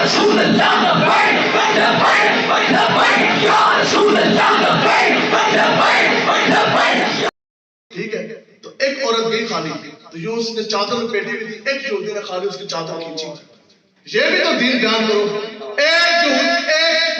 رسول اللہ لبیک لبیک لبیک یا رسول اللہ لبیک لبیک لبیک. ٹھیک ہے. تو ایک عورت گئی خالی, تو یوں اس نے چادر لپیٹی ہوئی تھی, ایک یہودی نے خالی اس کی چادر کھینچی. یہ بھی تو دین بیان کرو. ایک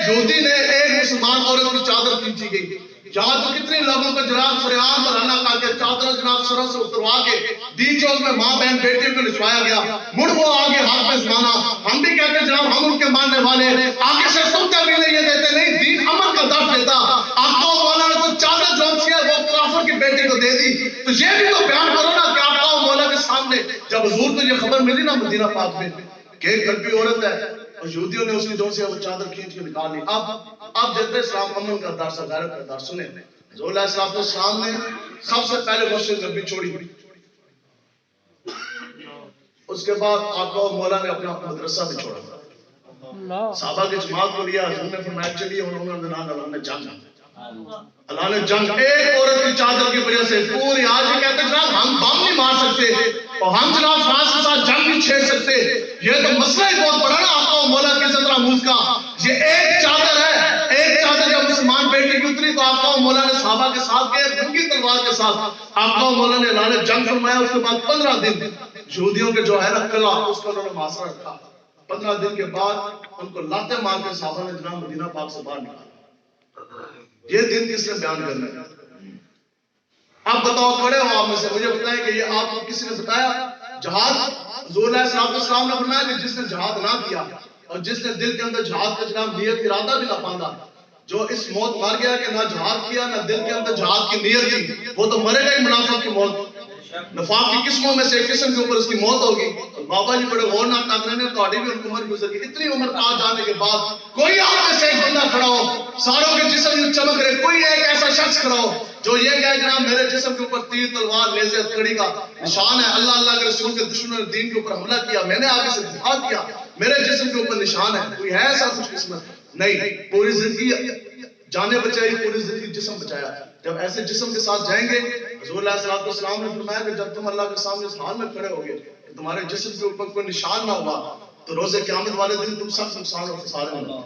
یہودی نے ایک مسلمان عورت کی چادر کھینچی گئی. یہاں تو کتنے لوگوں کو جناب سریعان بھرانا کھا کے چادر جناب سروں سے اتروا کے دی چوک میں ماں بہن بیٹیوں کو لچوایا گیا. مڑ وہ آگے ہاتھ میں زمانہ, ہم بھی کہتے ہیں جناب ہم ان کے ماننے والے, آگے سے سنتے بھی نہیں یہ دیتے نہیں. دین امن کا درس دیتا. آپ کو مولا نے تو چادر جونسی ہے وہ کافر کی بیٹی کو دے دی, تو یہ بھی تو بیان کرو نا کہ آپ کا مولا کے سامنے جب حضور کو یہ خبر ملی نا مدینہ پاک میں کہ ایک گربی عورت ہے اور یہودیوں نے اس کی جونسی وہ چادر کھینچ کے نکال لی. اب جب اسلام امن کا درس غیرت کا درس سنیں. حضور علیہ السلام نے سب سے پہلے مسجد نبی چھوڑی, اس کے بعد آقا و مولا نے اپنا مدرسہ بھی چھوڑا. صحابہ کی جماعت کو لیا, حضور نے فرمایا چلیے انہوں نے اللہ نے جنگ, اللہ نے جنگ. ایک عورت کی چادر کی وجہ سے پوری آج یہ کہتے ہیں جناب ہم بم نہیں مار سکتے اور ہم جناب فرانس کے ساتھ جنگ نہیں چھیڑ سکتے. یہ تو مسئلہ ہی بہت بڑا نا آقا و مولا کی عزت رموز کا. یہ ایک چادر ہے, ایک چادر جب مسلمان بیٹی کی اتری تو آقا و مولا نے صحابہ کے ساتھ گئے دنگی تلوار کے ساتھ. آقا و مولا نے اللہ نے جنگ فرمایا. اس کے بعد 15 دن یہودیوں کے جو ہے نا قلعہ اس کو انہوں نے محاصرہ رکھا. 15 دن کے بعد ان کو لاتے مار کے صحابہ نے جناب مدینہ پاک سے باہر نکالا. یہ دن کس نے بیان کرنا ہے؟ اب بتاؤ کھڑے ہو آپ میں سے, مجھے بتائیں کہ یہ آپ کو کسی نے بتایا جہاد؟ حضور علیہ السلام نے فرمایا کہ جس نے جہاد نہ کیا اور جس نے دل کے اندر جہاد کا جناب نیت ارادہ بھی نہ باندھا, جو اس موت مر گیا کہ نہ جہاد کیا نہ دل کے اندر جہاد کی نیت کی, وہ تو مرے گا ہی منافق کی موت. نفاق کی قسموں میں سے ایک قسم کے اوپر اس کی موت ہوگی. بابا جی بڑے غور نہ کرنے نے تہاڈی بھی عمر گزر گئی. اتنی عمر پاس جانے کے بعد کوئی آپ میں سے ایک بندہ کھڑا ہو, ساروں کے جسم میں چمک رہے, کوئی ایک ایسا شخص کھڑا ہو جو یہ کہے جناب میرے جسم کے اوپر تیر تلوار نیزے ہتھکڑی کا نشان ہے, اللہ کے رسول کے دشمنوں نے دین کے اوپر حملہ کیا, میں نے آگے سے دفاع کیا, میرے جسم کے اوپر نشان ہے. کوئی ہے ایسا کچھ قسمت نہیں. پوری زندگی جانے بچائی, پوری زندگی جسم بچایا. جب ایسے جسم کے ساتھ جائیں گے, حضور علیہ السلام نے فرمایا کہ جب تم اللہ کے سامنے اس حال میں کھڑے ہوگے کہ تمہارے جسم کے اوپر کوئی نشان نہ ہوا تو روز قیامت والے دن تم سب نقصان اور خسارے میں